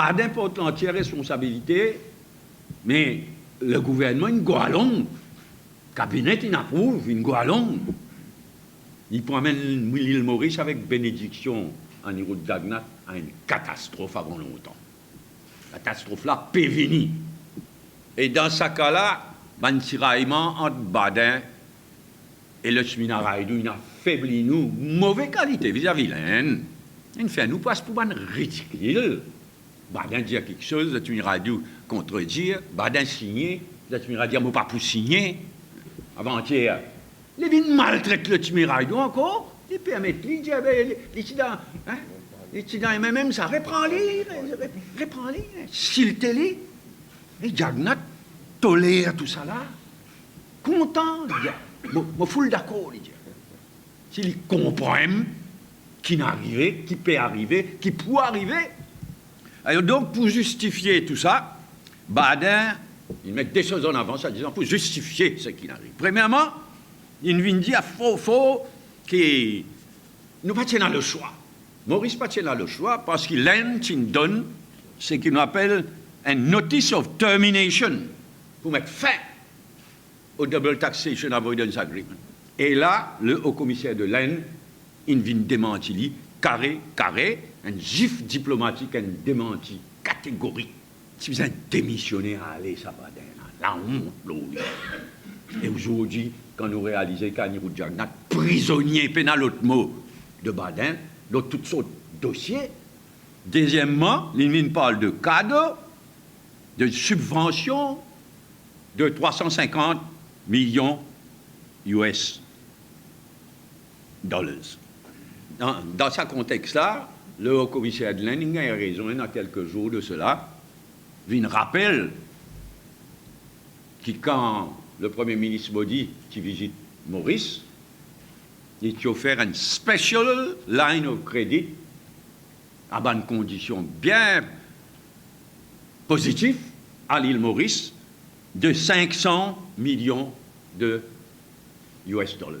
Baden porte l'entière responsabilité, mais le gouvernement, une goalon. Le cabinet, il approuve, une goalon. Il promène l'île Maurice avec bénédiction en niveau de Dagnat à une catastrophe avant longtemps. La catastrophe là, peut venir. Et dans ce cas-là, un tiraillement entre Baden et le cheminat Raidou, il a affaibli nous, mauvaise qualité vis-à-vis de l'Inde. Il fait nous passe pour un ridicule. Baden dit quelque chose, le cheminat Raidou contredire, Baden signer, le cheminat dit, moi pas pour signer. Avant-hier, les vins maltraitent le cheminat Raidou encore, ils permettent, ils disent, les étudiants, même ça, reprends-les, s'il te les, et Jagnat tolère tout ça là, content, je suis d'accord, s'il comprend qui n'arrive, qui peut arriver, qui peut arriver. Alors donc, pour justifier tout ça, Baden, il met des choses en avant, en disant, pour justifier ce qui arrive. Premièrement, il vient dire à faux que nous pas tenir le choix. Maurice pas tenir le choix parce qu'il donne ce qu'il appelle un notice of termination pour mettre fin au Double Taxation Avoidance Agreement. Et là, le haut-commissaire de l'Inde, il vient démentir, carré, un gif diplomatique, un démenti catégorique. Si vous êtes démissionné à aller, ça va la honte, là. Et aujourd'hui, quand nous réalisons qu'Anirou Jagnat, prisonnier pénal, l'autre mot de Baden, dans toutes sortes de dossiers. Deuxièmement, l'INVIN parle de cadeaux, de subventions de 350 millions US dollars. Dans ce contexte-là, le haut-commissaire de l'Inde a raison, il y a quelques jours de cela, il rappelle que quand le Premier ministre Modi qui visite Maurice, il a offert une special line of credit à bonnes conditions bien positives à l'île Maurice de 500 millions de US dollars.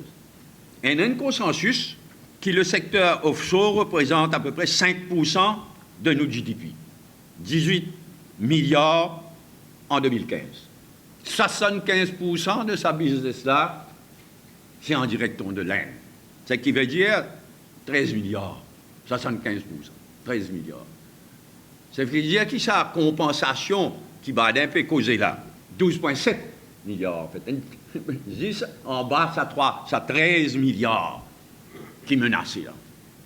Et il y a un consensus que le secteur offshore représente à peu près 5% de nos GDP. 18 milliards en 2015. 75% de sa business-là, c'est en direction de l'Inde. Ce qui veut dire 13 milliards. 75%. 13 milliards. Ça veut dire que sa compensation qui va un peu causer là. 12,7 milliards en fait. 10 en bas, ça 13 milliards qui menacent là.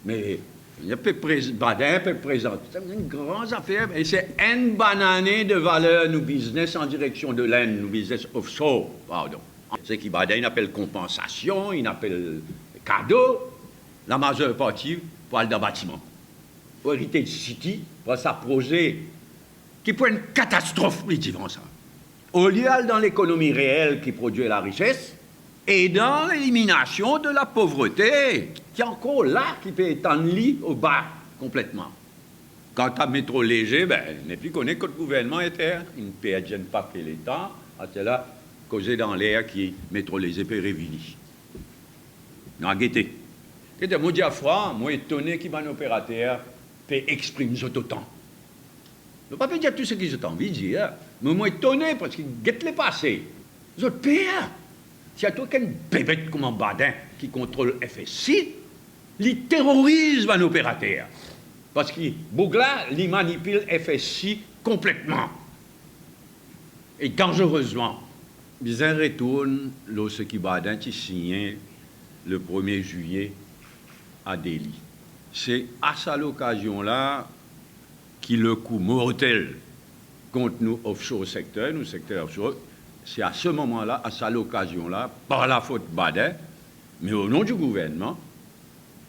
Mais il y a Baden peut présenter. C'est une grande affaire. Et c'est une banane de valeur, nous business en direction de l'Inde, nous business offshore, pardon. C'est qui Baden appelle compensation, il appelle cadeau. La majeure partie parle d'un bâtiment. Heritage City, pour sa projet qui peut être une catastrophe, lui disons ça. Au lieu dans l'économie réelle qui produit la richesse et dans l'élimination de la pauvreté, qui est encore là, qui peut être en lit au bas complètement. Quant à métro léger, il n'est plus connu que le gouvernement était, il ne peut pas que l'État, c'est là, causé dans l'air qui est métro léger peut revenir. Non, à guetter. Et de mon diaphragme, moi étonné qu'il va un opérateur peut exprimer ce autant. Je ne peux pas dire tout ce qu'ils ont envie de dire, mais moi étonné parce qu'ils guettent les passés. Les autres pays, s'il y a aucun bébête comme un Baden qui contrôle FSI, il terrorise un opérateur. Parce que Bougla, il manipule FSI complètement. Et dangereusement, ils retournent lorsque Baden qui signé le 1er juillet à Delhi. C'est à cette occasion-là qu'il le coup mortel contre nous offshore secteur, nous secteur offshore, c'est à ce moment-là, à cette occasion-là, par la faute Baden, mais au nom du gouvernement,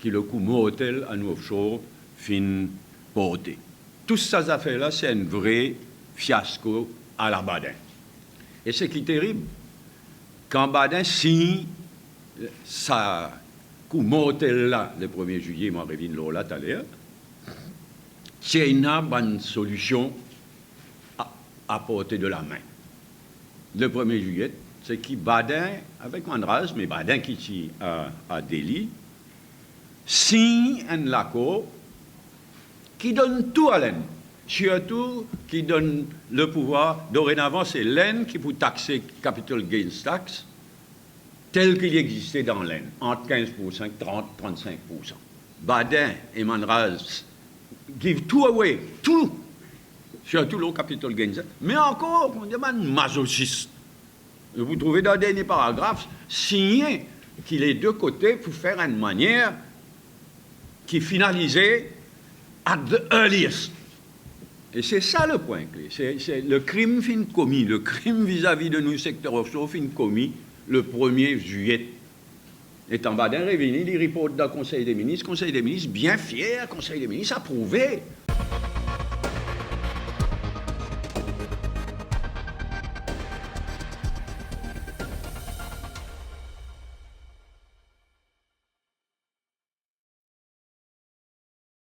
qui le coup mortel à nous offshore fin porté. Toutes ces affaires-là, c'est un vrai fiasco à la Baden. Et ce qui est terrible, quand Baden signe sa coup mortel là, le 1er juillet, moi, je reviens là tout à l'heure, c'est une bonne solution à portée de la main. Le 1er juillet, c'est qui Baden, avec Mandraz, mais Baden qui est à Delhi, signe un accord qui donne tout à l'Inde. surtout qui donne le pouvoir. Dorénavant, c'est l'Inde qui peut taxer capital gains tax, tel qu'il existait dans l'Inde, entre 15%, 30, 35%. Badin et Manraz give tout away, tout, surtout le capital gains. Mais encore, on demande masochiste. Vous trouvez dans le dernier paragraphe, signé qu'il est deux côtés pour faire une manière qui finalisait at the earliest. Et c'est ça le point clé. C'est le crime fin commis, le crime vis-à-vis de nous, secteur offshore, fin commis le 1er juillet. Et en bas d'un révélé, il reporte dans le Conseil des ministres, bien fier, Conseil des ministres approuvé.